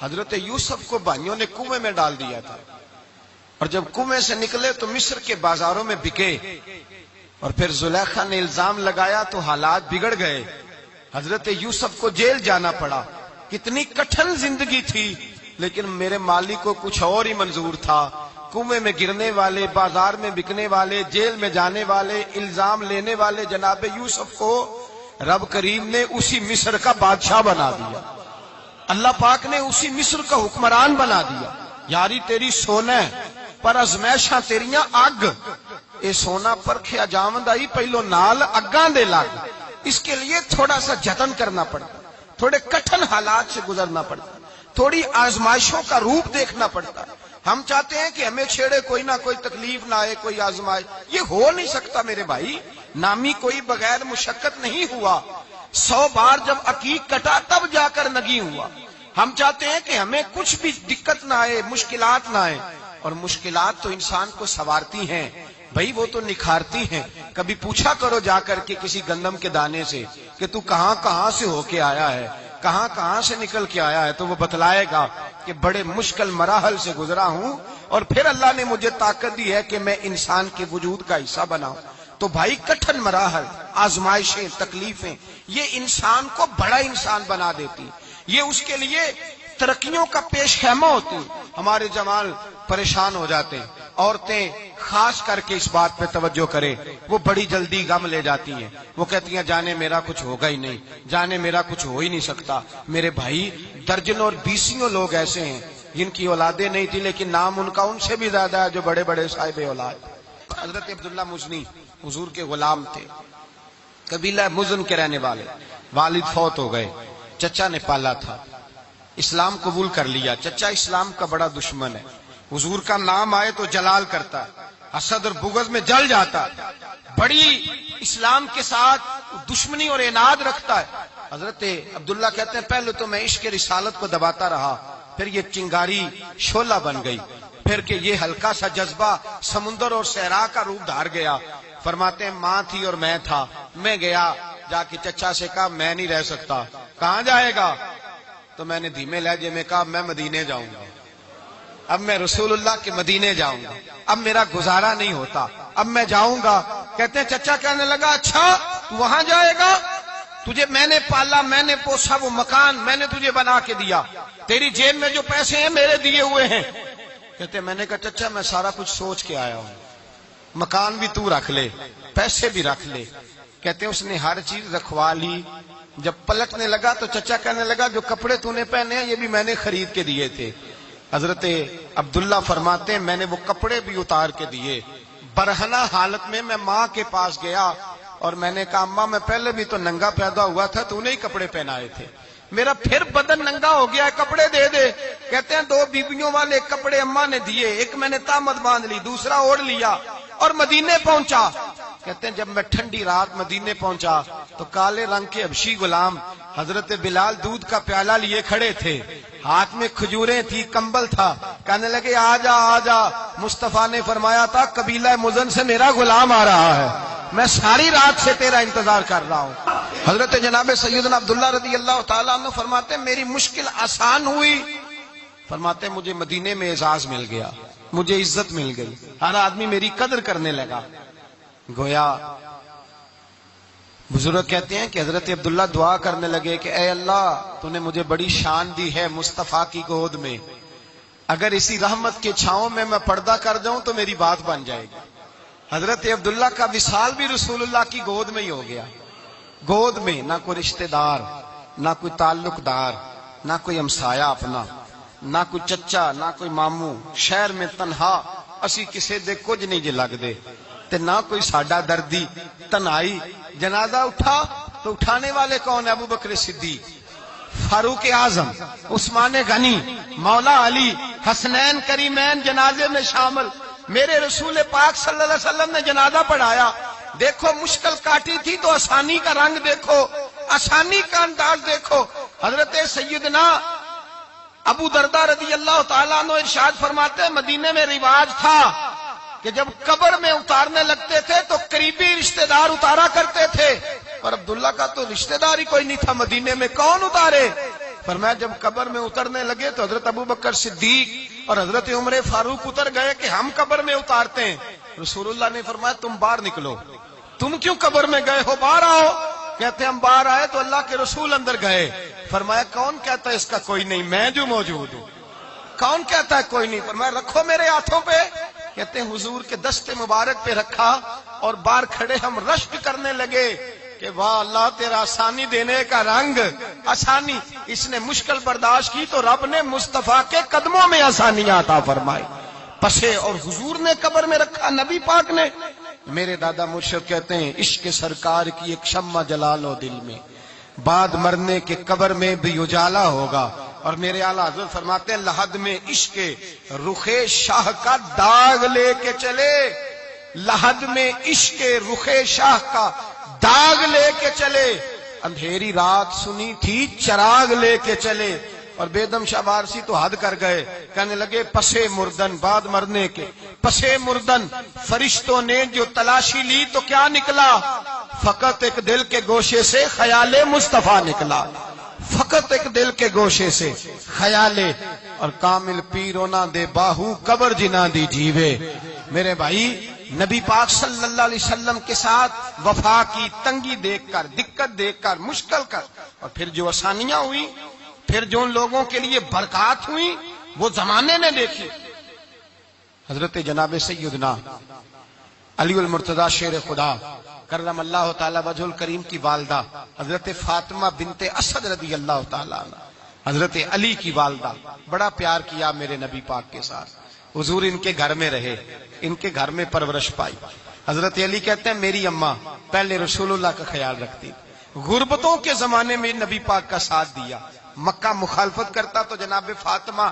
حضرت یوسف کو بھائیوں نے کنویں میں ڈال دیا تھا، اور جب کنویں سے نکلے تو مصر کے بازاروں میں بکے، اور پھر زلیخا نے الزام لگایا تو حالات بگڑ گئے، حضرت یوسف کو جیل جانا پڑا۔ کتنی کٹھن زندگی تھی، لیکن میرے مالک کو کچھ اور ہی منظور تھا۔ کنویں میں گرنے والے، بازار میں بکنے والے، جیل میں جانے والے، الزام لینے والے جناب یوسف کو رب کریم نے اسی مصر کا بادشاہ بنا دیا، اللہ پاک نے اسی مصر کا حکمران بنا دیا۔ یاری تیری سونا پر ازمیشاں تیریاں اگ، اے سونا پرکھیا جاوند آئی پہلو نال اگاں دے لگ۔ اس کے لیے تھوڑا سا جتن کرنا پڑتا، تھوڑے کٹھن حالات سے گزرنا پڑتا، تھوڑی آزمائشوں کا روپ دیکھنا پڑتا۔ ہم چاہتے ہیں کہ ہمیں چھیڑے کوئی نہ کوئی تکلیف نہ آئے، کوئی آزمائش، یہ ہو نہیں سکتا میرے بھائی۔ نامی کوئی بغیر مشقت نہیں ہوا، 100 بار جب عقیق کٹا تب جا کر نگی ہوا۔ ہم چاہتے ہیں کہ ہمیں کچھ بھی دقت نہ آئے، مشکلات نہ آئے، اور مشکلات تو انسان کو سنوارتی ہیں بھائی، وہ تو نکھارتی ہیں۔ کبھی پوچھا کرو جا کر کے کسی گندم کے دانے سے کہ تو کہاں کہاں سے ہو کے آیا ہے، کہاں کہاں سے نکل کے آیا ہے، تو وہ بتلائے گا کہ بڑے مشکل مراحل سے گزرا ہوں، اور پھر اللہ نے مجھے طاقت دی ہے کہ میں انسان کے وجود کا حصہ بناؤں۔ تو بھائی کٹھن مراحل، آزمائشیں، تکلیفیں، یہ انسان کو بڑا انسان بنا دیتی، یہ اس کے لیے ترقیوں کا پیش خیمہ ہوتی۔ ہمارے جوان پریشان ہو جاتے ہیں، عورتیں خاص کر کے اس بات پہ توجہ کرے، وہ بڑی جلدی غم لے جاتی ہیں، وہ کہتی ہیں جانے میرا کچھ ہوگا ہی نہیں، جانے میرا کچھ ہو ہی نہیں سکتا۔ میرے بھائی درجنوں اور بیسیوں لوگ ایسے ہیں جن کی اولادیں نہیں تھی، لیکن نام ان کا ان سے بھی زیادہ ہے جو بڑے بڑے صاحب اولاد۔ حضرت عبداللہ مزنی حضور کے غلام تھے، قبیلہ مزن کے رہنے والے، والد فوت ہو گئے، چچا نے پالا تھا، اسلام قبول کر لیا۔ چچا اسلام کا بڑا دشمن ہے، حضور کا نام آئے تو جلال کرتا ہے، حسد اور بغض میں جل جاتا ہے، بڑی اسلام کے ساتھ دشمنی اور عناد رکھتا ہے۔ حضرت عبداللہ کہتے ہیں پہلے تو میں عشق رسالت کو دباتا رہا، پھر یہ چنگاری شعلہ بن گئی، پھر کہ یہ ہلکا سا جذبہ سمندر اور صحرا کا روپ دھار گیا۔ فرماتے ہیں ماں تھی اور میں تھا، میں گیا جا کے چچا سے کہا میں نہیں رہ سکتا۔ کہاں جائے گا؟ تو میں نے دھیمے لہجے میں کہا میں مدینے جاؤں گا، اب میں رسول اللہ کے مدینے جاؤں گا، اب میرا گزارا نہیں ہوتا، اب میں جاؤں گا۔ کہتے ہیں چچا کہنے لگا اچھا تو وہاں جائے گا، تجھے میں نے پالا، میں نے پوسا، وہ مکان میں نے تجھے بنا کے دیا، تیری جیب میں جو پیسے ہیں میرے دیے ہوئے ہیں۔ کہتے ہیں میں نے کہا چچا میں سارا کچھ سوچ کے آیا ہوں، مکان بھی تو رکھ لے، پیسے بھی رکھ لے۔ کہتے ہیں اس نے ہر چیز رکھوا لی۔ جب پلٹنے لگا تو چچا کہنے لگا جو کپڑے تو نے پہنے ہیں یہ بھی میں نے خرید کے دیے تھے۔ حضرت عبداللہ فرماتے ہیں میں نے وہ کپڑے بھی اتار کے دیے، برہنہ حالت میں میں ماں کے پاس گیا اور میں نے کہا اماں میں پہلے بھی تو ننگا پیدا ہوا تھا، تو نے ہی کپڑے پہنائے تھے، میرا پھر بدن ننگا ہو گیا ہے، کپڑے دے دے۔ کہتے ہیں 2 بیویوں والے کپڑے اماں نے دیے، ایک میں نے تامت باندھ لی، دوسرا اوڑھ لیا اور مدینے پہنچا۔ کہتے ہیں جب میں ٹھنڈی رات مدینے پہنچا تو کالے رنگ کے حبشی غلام حضرت بلال دودھ کا پیالہ لیے کھڑے تھے، ہاتھ میں کھجوریں تھی، کمبل تھا، کہنے لگے آ جا آ جا۔ مصطفیٰ نے فرمایا تھا قبیلہ مزن سے میرا غلام آ رہا ہے، میں ساری رات سے تیرا انتظار کر رہا ہوں۔ حضرت جناب سیدنا عبداللہ رضی اللہ تعالیٰ عنہ فرماتے ہیں میری مشکل آسان ہوئی، فرماتے ہیں مجھے مدینے میں اعزاز مل گیا، مجھے عزت مل گئی، ہر آدمی میری قدر کرنے لگا۔ گویا بزرگ کہتے ہیں کہ حضرت عبداللہ دعا کرنے لگے کہ اے اللہ تو نے مجھے بڑی شان دی ہے مصطفیٰ کی گود میں، اگر اسی رحمت کے چھاؤں میں پردہ کر جاؤں تو میری بات بن جائے گی۔ حضرت عبداللہ کا وصال بھی رسول اللہ کی گود میں ہی ہو گیا، گود میں، نہ کوئی رشتہ دار، نہ کوئی تعلق دار، نہ کوئی ہمسایا اپنا، نہ کوئی چچا، نہ کوئی ماموں، شہر میں تنہا اسی کسے دے کچھ نہیں جے لگ دے تے نہ کوئی ساڈا دردی، تنہائی۔ جنازہ اٹھا تو اٹھانے والے کون؟ ابو بکر صدیق، فاروق اعظم، عثمان غنی، مولا علی، حسنین کریمین جنازے میں شامل۔ میرے رسول پاک صلی اللہ علیہ وسلم نے جنازہ پڑھایا، دیکھو مشکل کاٹی تھی تو آسانی کا رنگ دیکھو، آسانی کا انداز دیکھو۔ حضرت سیدنا ابو دردہ رضی اللہ تعالیٰ عنہ ارشاد فرماتے ہیں مدینے میں رواج تھا کہ جب قبر میں اتارنے لگتے تھے تو قریبی رشتہ دار اتارا کرتے تھے، اور عبداللہ کا تو رشتہ دار ہی کوئی نہیں تھا مدینے میں، کون اتارے؟ فرمایا جب قبر میں اترنے لگے تو حضرت ابو بکر صدیق اور حضرت عمر فاروق اتر گئے کہ ہم قبر میں اتارتے ہیں. رسول اللہ نے فرمایا تم باہر نکلو. تم کیوں قبر میں گئے ہو؟ باہر آؤ. کہتے ہیں ہم باہر آئے تو اللہ کے رسول اندر گئے. فرمایا کون کہتا ہے اس کا کوئی نہیں، میں جو موجود ہوں. کون کہتا ہے کوئی نہیں؟ فرمایا رکھو میرے ہاتھوں پہ. کہتے ہیں حضور کے دست مبارک پہ رکھا اور باہر کھڑے ہم رشک کرنے لگے کہ واہ اللہ تیرا آسانی دینے کا رنگ. آسانی اس نے مشکل برداشت کی تو رب نے مصطفیٰ کے قدموں میں آسانیاں عطا فرمائی. پسے اور حضور نے قبر میں رکھا، نبی پاک نے. میرے دادا مرشد کہتے ہیں عشق سرکار کی ایک شمع جلا لو دل میں، بعد مرنے کے قبر میں بھی اجالا ہوگا. اور میرے اعلیٰ حضرت فرماتے ہیں لحد میں عشق رخ شاہ کا داغ لے کے چلے. لحد میں عشق رخ شاہ کا داغ لے کے چلے. اندھیری رات سنی تھی چراغ لے کے چلے. اور بیدم شاہ وارسی تو حد کر گئے، کہنے لگے پسے مردن، بعد مرنے کے پسے مردن فرشتوں نے جو تلاشی لی تو کیا نکلا؟ فقط ایک دل کے گوشے سے خیال مصطفیٰ نکلا. فقط ایک دل کے گوشے سے خیال. اور کامل پیرو نہ دے باہو قبر جنا دی جیوے. میرے بھائی نبی پاک صلی اللہ علیہ وسلم کے ساتھ وفا کی تنگی دیکھ کر، دقت دیکھ کر، مشکل کر، اور پھر جو آسانیاں ہوئی، پھر جو ان لوگوں کے لیے برکات ہوئی وہ زمانے نے دیکھی. حضرت جناب سیدنا علی المرتضی شیر خدا کرم اللہ تعالی وجہ الکریم کی والدہ حضرت فاطمہ بنت اسد رضی اللہ تعالی عنہ، حضرت علی کی والدہ، بڑا پیار کیا میرے نبی پاک کے ساتھ. حضور ان کے گھر میں رہے، ان کے گھر میں پرورش پائی. حضرت علی کہتے ہیں میری اماں پہلے رسول اللہ کا خیال رکھتی، غربتوں کے زمانے میں نبی پاک کا ساتھ دیا. مکہ مخالفت کرتا تو جناب فاطمہ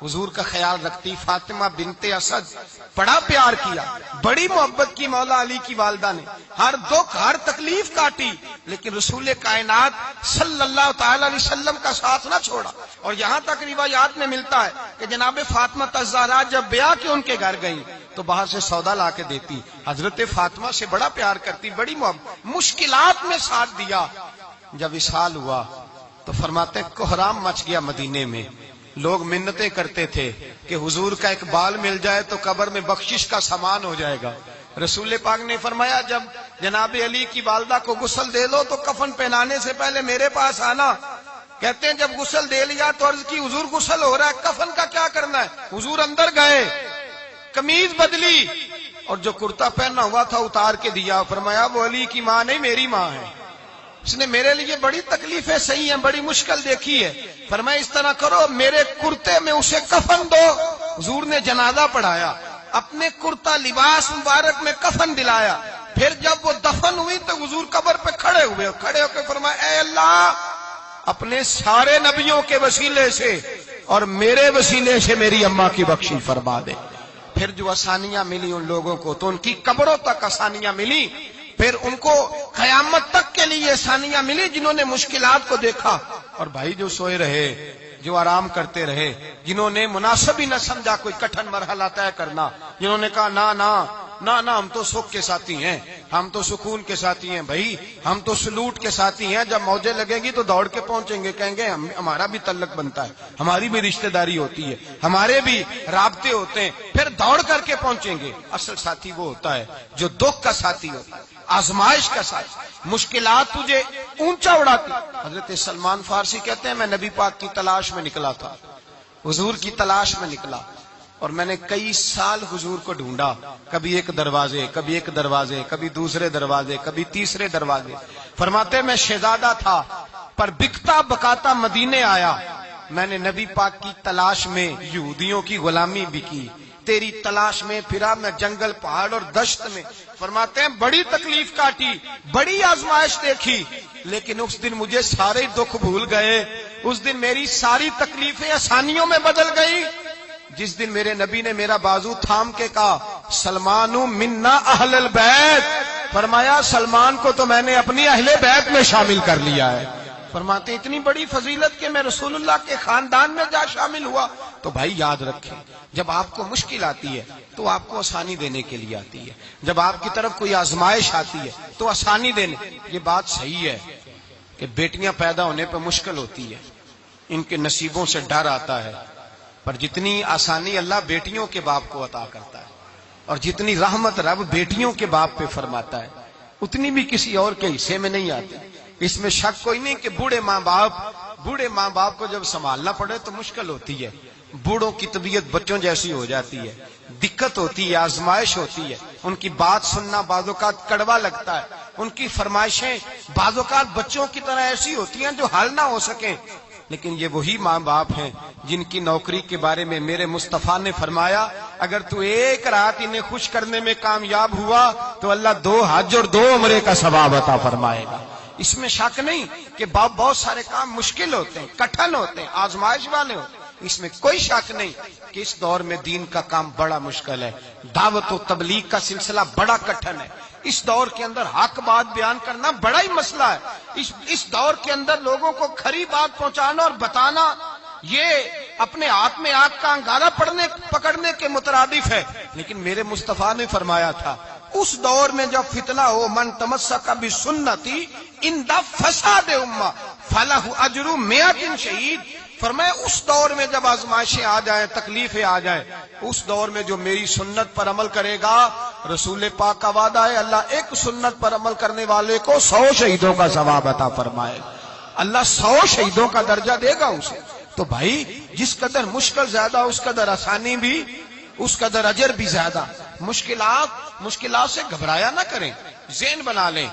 حضور کا خیال رکھتی. فاطمہ بنت اسد بڑا پیار کیا، بڑی محبت کی مولا علی کی والدہ نے. ہر دکھ ہر تکلیف کاٹی لیکن رسول کائنات صلی اللہ تعالی علیہ وسلم کا ساتھ نہ چھوڑا. اور یہاں تک روایات میں ملتا ہے کہ جناب فاطمہ الزہرا جب بیاہ کے ان کے گھر گئی تو باہر سے سودا لا کے دیتی. حضرت فاطمہ سے بڑا پیار کرتی، بڑی محبت، مشکلات میں ساتھ دیا. جب وصال ہوا تو فرماتے کوہرام مچ گیا مدینے میں. لوگ منتیں کرتے تھے کہ حضور کا ایک بال مل جائے تو قبر میں بخشش کا سامان ہو جائے گا. رسول پاک نے فرمایا جب جناب علی کی والدہ کو غسل دے لو تو کفن پہنانے سے پہلے میرے پاس آنا. کہتے ہیں جب غسل دے لیا تو عرض کی حضور غسل ہو رہا ہے، کفن کا کیا کرنا ہے؟ حضور اندر گئے، قمیض بدلی اور جو کرتا پہنا ہوا تھا اتار کے دیا. فرمایا وہ علی کی ماں نہیں میری ماں ہے، اس نے میرے لیے بڑی تکلیفیں سہی ہیں، بڑی مشکل دیکھی ہے. فرمایا اس طرح کرو میرے کرتے میں اسے کفن دو. حضور نے جنازہ پڑھایا، اپنے کرتا لباس مبارک میں کفن دلایا. پھر جب وہ دفن ہوئی تو حضور قبر پہ کھڑے ہوئے، کھڑے ہو کے فرمایا اے اللہ اپنے سارے نبیوں کے وسیلے سے اور میرے وسیلے سے میری اماں کی بخشی فرما دے. پھر جو آسانیاں ملی ان لوگوں کو تو ان کی قبروں تک آسانیاں ملی. پھر ان کو قیامت تک کے لیے آسانیاں ملی جنہوں نے مشکلات کو دیکھا. اور بھائی جو سوئے رہے، جو آرام کرتے رہے، جنہوں نے مناسب ہی نہ سمجھا کوئی کٹھن مرحلہ طے کرنا، جنہوں نے کہا نا نا نا نا ہم تو سکھ کے ساتھی ہیں، ہم تو سکون کے ساتھی ہیں، بھائی ہم تو سلوٹ کے ساتھی ہیں، جب موجیں لگیں گی تو دوڑ کے پہنچیں گے، کہیں گے ہمارا بھی تعلق بنتا ہے، ہماری بھی رشتہ داری ہوتی ہے، ہمارے بھی رابطے ہوتے ہیں، پھر دوڑ کر کے پہنچیں گے. اصل ساتھی وہ ہوتا ہے جو دکھ کا ساتھی ہوتا ہے، آزمائش کا ساتھ، مشکلات تجھے اونچا اڑاتی. حضرت سلمان فارسی کہتے ہیں میں نبی پاک کی تلاش میں نکلا تھا، حضور کی تلاش میں نکلا اور میں نے کئی سال حضور کو ڈھونڈا. کبھی ایک دروازے، کبھی ایک دروازے، کبھی دوسرے دروازے، کبھی تیسرے دروازے. فرماتے میں شہزادہ تھا پر بکتا بکاتا مدینے آیا. میں نے نبی پاک کی تلاش میں یہودیوں کی غلامی بھی کی، تیری تلاش میں پھرا میں جنگل پہاڑ اور دشت میں. فرماتے ہیں بڑی تکلیف کاٹی، بڑی آزمائش دیکھی لیکن اس دن مجھے سارے دکھ بھول گئے. اس دن میری ساری تکلیفیں آسانیوں میں بدل گئی جس دن میرے نبی نے میرا بازو تھام کے کہا سلمان منا اہل البیت. فرمایا سلمان کو تو میں نے اپنی اہل بیت میں شامل کر لیا ہے. فرماتے اتنی بڑی فضیلت کہ میں رسول اللہ کے خاندان میں جا شامل ہوا. تو بھائی یاد رکھیں جب آپ کو مشکل آتی ہے تو آپ کو آسانی دینے کے لیے آتی ہے، جب آپ کی طرف کوئی آزمائش آتی ہے تو آسانی دینے. یہ بات صحیح ہے کہ بیٹیاں پیدا ہونے پہ مشکل ہوتی ہے، ان کے نصیبوں سے ڈر آتا ہے، پر جتنی آسانی اللہ بیٹیوں کے باپ کو عطا کرتا ہے اور جتنی رحمت رب بیٹیوں کے باپ پہ فرماتا ہے اتنی بھی کسی اور کے حصے میں نہیں آتی۔ اس میں شک کوئی نہیں کہ بوڑھے ماں باپ کو جب سنبھالنا پڑے تو مشکل ہوتی ہے۔ بوڑھوں کی طبیعت بچوں جیسی ہو جاتی ہے، دقت ہوتی ہے، آزمائش ہوتی ہے، ان کی بات سننا بعض اوقات کڑوا لگتا ہے، ان کی فرمائشیں بعض اوقات بچوں کی طرح ایسی ہوتی ہیں جو حل نہ ہو سکیں، لیکن یہ وہی ماں باپ ہیں جن کی نوکری کے بارے میں میرے مصطفیٰ نے فرمایا اگر تو ایک رات انہیں خوش کرنے میں کامیاب ہوا تو اللہ 2 حج اور 2 عمرے کا ثواب عطا فرمائے گا۔ اس میں شک نہیں کہ باپ بہت سارے کام مشکل ہوتے ہیں، کٹھن ہوتے ہیں، آزمائش والے ہوتے ہیں، اس میں کوئی شک نہیں کہ اس دور میں دین کا کام بڑا مشکل ہے، دعوت و تبلیغ کا سلسلہ بڑا کٹھن ہے، اس دور کے اندر حق بات بیان کرنا بڑا ہی مسئلہ ہے، اس دور کے اندر لوگوں کو کھری بات پہنچانا اور بتانا یہ اپنے ہاتھ میں آگ کا انگارہ پکڑنے کے مترادف ہے۔ لیکن میرے مصطفیٰ نے فرمایا تھا اس دور میں جب فتنہ ہو من تمسک بسنتی عند فساد امہ فلہ اجر 100 شہید، فرمایا اس دور میں جب آزمائشیں آ جائیں، تکلیفیں آ جائیں، اس دور میں جو میری سنت پر عمل کرے گا، رسول پاک کا وعدہ ہے اللہ ایک سنت پر عمل کرنے والے کو 100 شہیدوں کا ثواب عطا فرمائے گا، اللہ 100 شہیدوں کا درجہ دے گا اسے۔ تو بھائی جس قدر مشکل زیادہ اس قدر آسانی بھی، اس قدر اجر بھی زیادہ۔ مشکلات سے گھبرایا نہ کریں، ذہن بنا لیں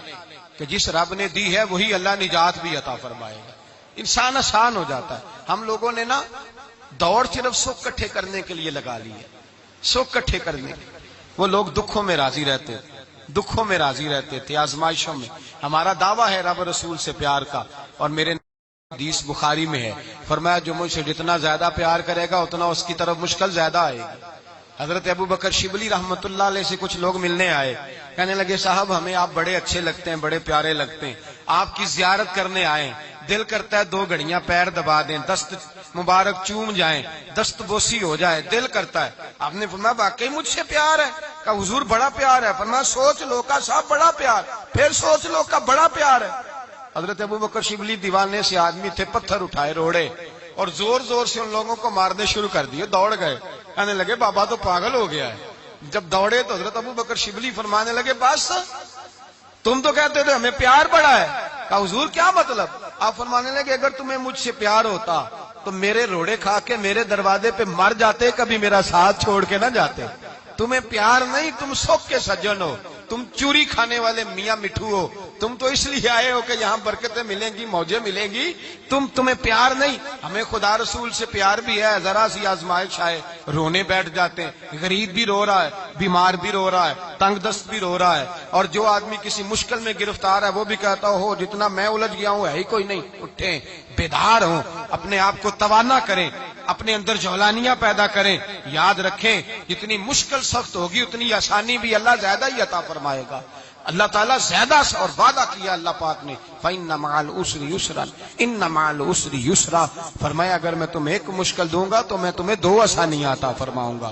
کہ جس رب نے دی ہے وہی اللہ نجات بھی عطا فرمائے گا، انسان آسان ہو جاتا ہے۔ ہم لوگوں نے نا دوڑ صرف سکھ کٹھے کرنے کے لیے لگا لی ہے، سکھ کٹھے کرنے، وہ لوگ دکھوں میں راضی رہتے تھے، آزمائشوں میں۔ ہمارا دعویٰ ہے رب رسول سے پیار کا، اور میرے حدیث بخاری میں ہے فرمایا جو مجھ سے جتنا زیادہ پیار کرے گا اتنا اس کی طرف مشکل زیادہ آئے گی۔ حضرت ابو بکر شبلی رحمت اللہ علیہ سے کچھ لوگ ملنے آئے، کہنے لگے صاحب ہمیں آپ بڑے اچھے لگتے ہیں، بڑے پیارے لگتے ہیں، آپ کی زیارت کرنے آئے، دل کرتا ہے 2 گھڑیاں پیر دبا دیں، دست مبارک چوم جائیں، دست بوسی ہو جائے، دل کرتا ہے۔ آپ نے فرمایا واقعی مجھ سے پیار ہے؟ کہا حضور بڑا پیار ہے۔ فرمایا سوچ لو کا صاحب بڑا پیار، پھر سوچ لو کا بڑا پیار ہے۔ حضرت ابو بکر شبلی دیوانے سے آدمی تھے، پتھر اٹھائے روڑے اور زور زور سے ان لوگوں کو مارنے شروع کر دیے، دوڑ گئے، کہنے لگے بابا تو پاگل ہو گیا ہے۔ جب دوڑے تو حضرت ابو بکر شبلی فرمانے لگے بس تم تو کہتے تھے ہمیں پیار بڑا ہے۔ کہا حضور کیا مطلب؟ آپ فرمانے لگے اگر تمہیں مجھ سے پیار ہوتا تو میرے روڑے کھا کے میرے دروازے پہ مر جاتے، کبھی میرا ساتھ چھوڑ کے نہ جاتے۔ تمہیں پیار نہیں، تم سکھ کے سجن ہو، تم چوری کھانے والے میاں مٹھو ہو، تم تو اس لیے آئے ہو کہ یہاں برکتیں ملیں گی، موجیں ملیں گی، تمہیں پیار نہیں۔ ہمیں خدا رسول سے پیار بھی ہے، ذرا سی آزمائش آئے رونے بیٹھ جاتے ہیں، غریب بھی رو رہا ہے، بیمار بھی رو رہا ہے، تنگ دست بھی رو رہا ہے، اور جو آدمی کسی مشکل میں گرفتار ہے وہ بھی کہتا ہو جتنا میں الجھ گیا ہوں ہے ہی کوئی نہیں۔ اٹھیں، بیدار ہوں، اپنے آپ کو توانا کریں، اپنے اندر جولانیاں پیدا کریں، یاد رکھیں جتنی مشکل سخت ہوگی اتنی آسانی بھی اللہ زیادہ ہی عطا فرمائے گا۔ اللہ تعالیٰ زیادہ اور وعدہ کیا اللہ پاک نے فَإِنَّ مَعَ الْعُسْرِ يُسْرًا إِنَّ مَعَ الْعُسْرِ يُسْرًا، فرمایا اگر میں تمہیں ایک مشکل دوں گا تو میں تمہیں 2 آسانیاں عطا فرماؤں گا۔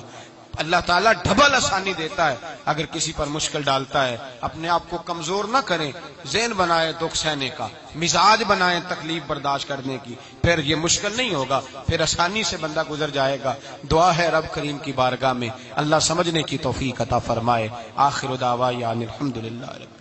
اللہ تعالیٰ ڈبل آسانی دیتا ہے اگر کسی پر مشکل ڈالتا ہے۔ اپنے آپ کو کمزور نہ کریں، ذہن بنائیں دکھ سہنے کا، مزاج بنائیں تکلیف برداشت کرنے کی، پھر یہ مشکل نہیں ہوگا، پھر آسانی سے بندہ گزر جائے گا۔ دعا ہے رب کریم کی بارگاہ میں اللہ سمجھنے کی توفیق عطا فرمائے۔ آخر دعوانا الحمدللہ رب